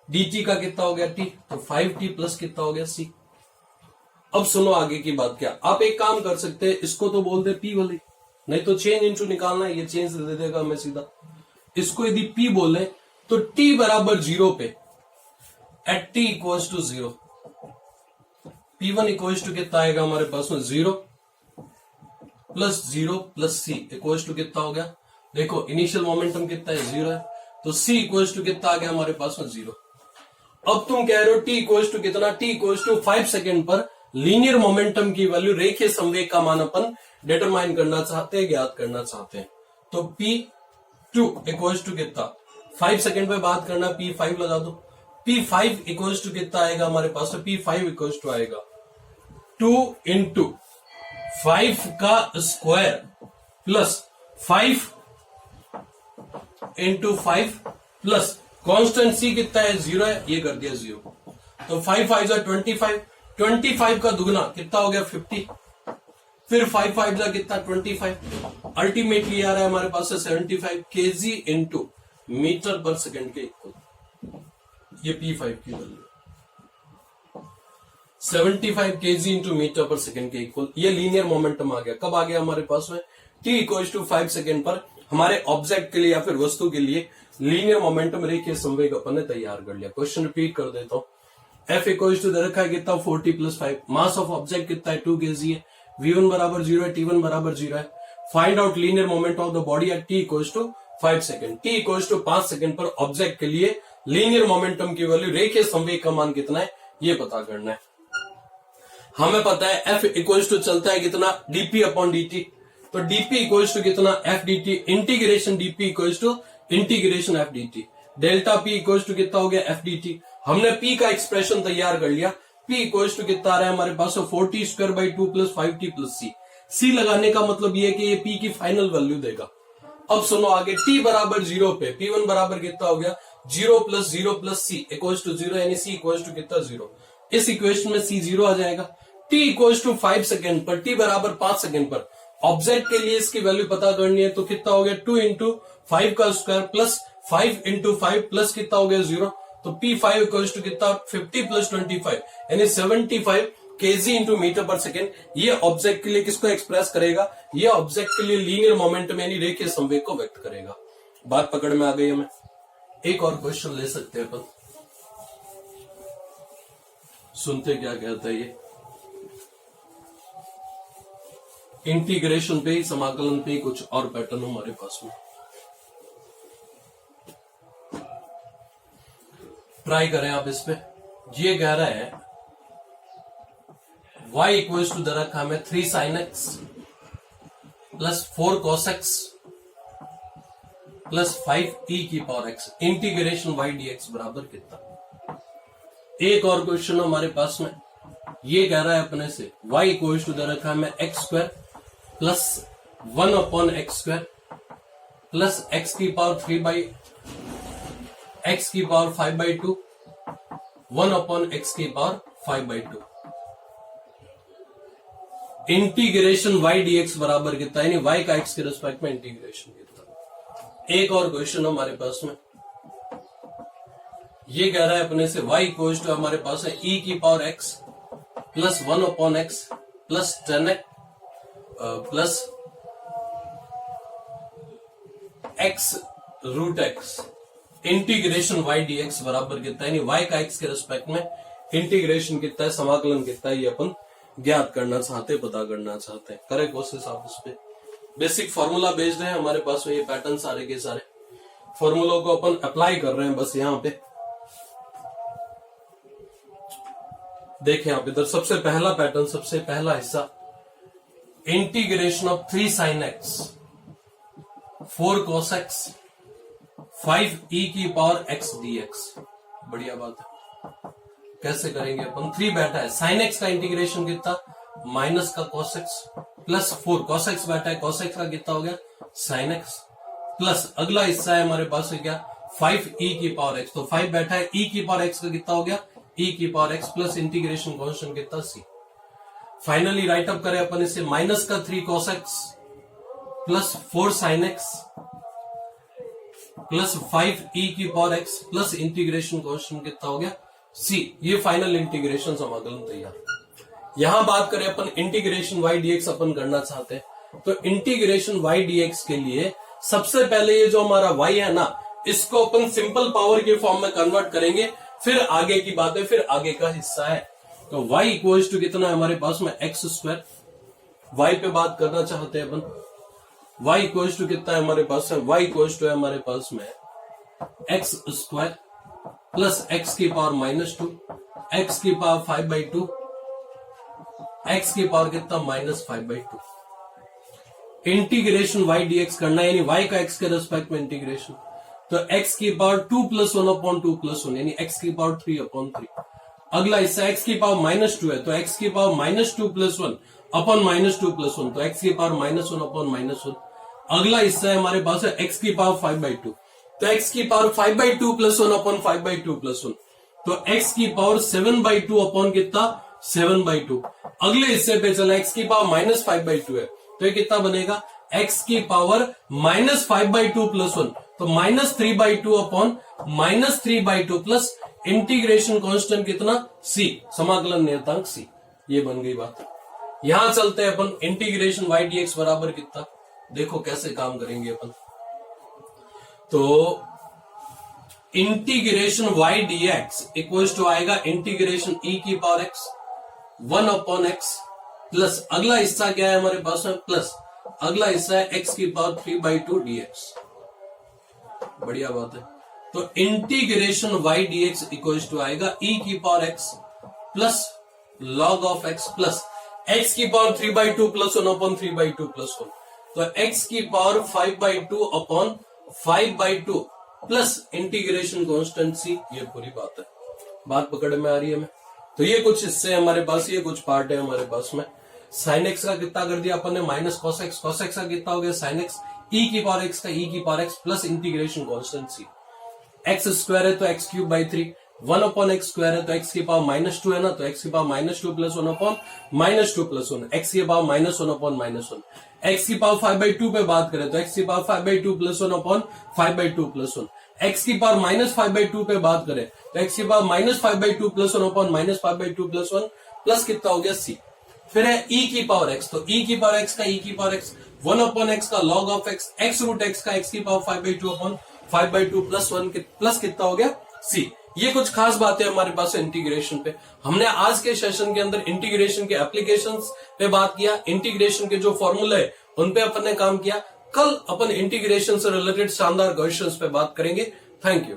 dt का कितना हो गया t, तो 5t प्लस कितना हो गया c। अब सुनो आगे की बात क्या, आप एक काम कर सकते हैं, इसको तो बोल दे p वाली, नहीं तो चेंज इनटू निकालना है, ये चेंज दे देगा हमें सीधा। इसको यदि p बोले तो t बराबर 0 पे at t equals to 0 p1 equals to कितना आएगा हमारे पास में 0 plus 0 plus c equals to कितना हो गया, देखो इनिशियल मोमेंटम कितना है 0 है, तो c इक्वल्स टू कितना आ गया हमारे पास में 0। अब तुम कह रहे हो t इक्वल्स टू कितना, t इक्वल्स टू 5 सेकेंड पर लीनियर मोमेंटम की वैल्यू रेखीय संवेग का मान अपन डिटरमाइन करना चाहते हैं, ज्ञात करना चाहते हैं। तो p2 इक्वल्स टू कितना 5 सेकेंड पे बात करना, p5 लगा दो, p5 इक्वल्स टू कितना आएगा हमारे पास, p5 इक्वल्स टू आएगा 2 इंटू 5 का square plus 5 into 5 plus constant c कितना है 0 है, ये कर दिया 0, तो 5 5 जा 25, 25 का दुगना कितना हो गया 50, फिर 5 5 जा कितना 25, अल्टीमेटली आ रहा है हमारे पास 75 kg इंटू मीटर पर सेकेंड के इक्वल। ये P5 की वैल्यू 75 kg इंटू मीटर पर सेकेंड के इक्वल। ये लीनियर मोमेंटम आ गया। कब आ गया हमारे पास में? t इक्वल टू 5 सेकेंड पर हमारे ऑब्जेक्ट के लिए या फिर वस्तु के लिए लीनियर मोमेंटम रेखीय संवेग अपन ने तैयार कर लिया। क्वेश्चन रिपीट कर देता हूं। F इक्वल टू दे रखा है कितना 40 + 5। मास ऑफ ऑब्जेक्ट कितना है 2 kg है। V1 बराबर 0 है, T1 बराबर 0 है। Find out linear moment of the body at t equal to 5 second. t equal to 5 second पर ऑब्जेक्ट के लिए लीनियर मोमेंटम की वैल्यू रेखीय संवेग का मान कितना है ये पता करना है। हमें पता है F इक्वल टू चलता है कितना dp अपॉन dt। तो dp इक्वल टू कितना f dt integration dp equal to integration f dt। Delta p equal to कितना हो गया f dt। हमने p का एक्सप्रेशन तैयार कर लिया। p इक्वल टू कितना आ रहा है हमारे पास 40² 2 + 5t + c। c लगाने का मतलब ये है कि ये p की फाइनल वैल्यू देगा। अब सुनो आगे, t बराबर 0 पे p1 बराबर कितना हो गया 0 + 0 + c इक्वल टू 0 यानी c इक्वल टू कितना 0। इस इक्वेशन में c 0 आ जाएगा। t इक्वल टू 5 सेकेंड पर t बराबर 5 सेकेंड पर ऑब्जेक्ट के लिए इसकी वैल्यू पता करनी है। तो कितना हो गया 2 × 5 का स्क्वायर प्लस 5 × 5 प्लस कितना हो गया 0। तो P5 इक्वल टू कितना 50 + 25 यानी 75 kg इंटू मीटर पर सेकेंड। ये ऑब्जेक्ट के लिए किसको एक्सप्रेस करेगा? ये ऑब्जेक्ट के लिए लीनियर मोमेंटम यानी रेखीय संवेग को व्यक्त करेगा। बात पकड़ में आ गई हमें। एक और क्वेश्चन ले सकते हैं अपन। सुनते क्या कहता है ये। इंटीग्रेशन पे ही, समाकलन पे ही कुछ और पैटर्न हमारे पास में। ट्राई करें आप इस पे। ये कह रहा है y इक्वल टू दे रखा हमें 3 sin x plus 4 cos x plus 5 e की power x integration y dx बराबर कितना। एक और क्वेश्चन हमारे पास में ये कह रहा है अपने से y इक्वल टू दे रखा हमें x² plus 1/x² plus x की पावर 3/x की पावर 5/2 1/x की पावर 5/2 इंटीग्रेशन y dx बराबर कितना यानी y का x के रिस्पेक्ट में इंटीग्रेशन कितना। एक और क्वेश्चन हमारे पास में ये कह रहा है अपने से y इक्वल टू हमारे पास है e की power x plus 1/x plus 10x plus x√x integration y dx बराबर कितना यानी y का x के रिस्पेक्ट में इंटीग्रेशन कितना है, समाकलन कितना है, ये अपन ज्ञात करना चाहते, पता करना चाहते हैं। करें कोशिश आप उस पे। बेसिक फॉर्मूला बेस्ड है हमारे पास में ये पैटर्न, सारे के सारे फॉर्मूलों को अपन अप्लाई कर रहे हैं बस यहां पे। देखें आप इधर सबसे पहला पैटर्न, सबसे पहला हिस्सा integration of 3 sin x 4 cos x 5 e की पावर x dx। बढ़िया बात है। कैसे करेंगे अपन? 3 बैठा है, sin x का इंटीग्रेशन कितना माइनस का cos x plus 4 cos x बैठा है, cos x का कितना हो गया sin x प्लस अगला हिस्सा है हमारे पास है क्या 5 e की पावर x। तो 5 बैठा है, e की पावर x का कितना हो गया e की power x plus integration constant कितना c। फाइनली राइट अप करें अपन इसे माइनस का 3 cos x plus 4 sin x plus 5 e की power x plus integration constant कितना हो गया c। ये फाइनल इंटीग्रेशन समाकलन तैयार। यहां बात करें अपन इंटीग्रेशन y dx अपन करना चाहते हैं। तो इंटीग्रेशन y dx के लिए सबसे पहले ये जो हमारा y है ना, इसको अपन सिंपल पावर के फॉर्म में कन्वर्ट करेंगे, फिर आगे की बातें, फिर आगे का हिस्सा है। तो y इक्वल टू कितना है हमारे पास में x²। y पे बात करना चाहते हैं अपन। y इक्वल टू कितना है हमारे पास है, y इक्वल टू है हमारे पास में x² प्लस x की पावर -2 x की पावर 5/2 x की पावर कितना -5/2 इंटीग्रेशन y dx करना है यानी y का x के रिस्पेक्ट में इंटीग्रेशन। तो x की पावर 2 + 1/2 + 1 यानी x की पावर 3/3। अगला हिस्सा x की पावर -2 है, तो x की पावर -2 + 1 अपन -2 + 1 तो x की पावर -1/-1। अगला हिस्सा है हमारे पास है x की पावर 5/2, तो x की पावर 5/2 + 1/5/2 + 1 तो x की पावर 7/2 अपॉन कितना 7/2। अगले हिस्से पे चला x की पावर -5/2 है, तो ये कितना बनेगा x की पावर -5/2 + 1 तो -3/2 अपॉन -3/2 प्लस इंटीग्रेशन कांस्टेंट कितना c, समाकलन नियतांक c, ये बन गई बात। यहां चलते हैं अपन इंटीग्रेशन y dx बराबर कितना, देखो कैसे काम करेंगे अपन। तो integration y dx equal to आएगा इंटीग्रेशन e की पावर x 1/x प्लस अगला हिस्सा क्या है हमारे पास में, प्लस अगला हिस्सा है x की पावर 3/2 dx। बढ़िया बात है। तो integration y dx equal to आएगा e की power x plus log of x plus x की पावर 3/2 प्लस 1/3/2 प्लस 1। तो x की power 5/2 upon 5/2 plus integration constant c, ये पूरी बात है। बात पकड़ में आ रही है मैं। तो ये कुछ हिस्से हमारे पास, ये कुछ पार्ट है हमारे पास में। साइन एक्स का कितना कर दिया अपन ने, minus cos x, cos x का कितना हो गया साइन एक्स, ई की पावर एक्स का ई की power x plus integration constant C. X square है तो x cube by 3, 1/x square है तो x की पावर -2 है ना, तो x की पावर -2 प्लस 1/-2 प्लस 1, x की पावर -1/-1, x की पावर 5/2 पे बात करें तो x की पावर 5/2 प्लस 1/5/2 प्लस 1, x की पावर -5/2 पे बात करें तो x की पावर -5/2 प्लस 1/-5/2 प्लस 1 प्लस कितना हो गया c। फिर है e की पावर x, तो e की पावर x का e की पावर x 1/x का log of x, x root x का x की पावर 5/2/5/2 प्लस 1 प्लस कितना हो गया c। ये कुछ खास बातें हमारे पास है इंटीग्रेशन पे। हमने आज के सेशन के अंदर इंटीग्रेशन के एप्लीकेशंस पे बात किया, इंटीग्रेशन के जो फॉर्मूले है उन पे अपन ने काम किया। कल अपन इंटीग्रेशन से रिलेटेड शानदार क्वेश्चंस पे बात करेंगे। Thank you.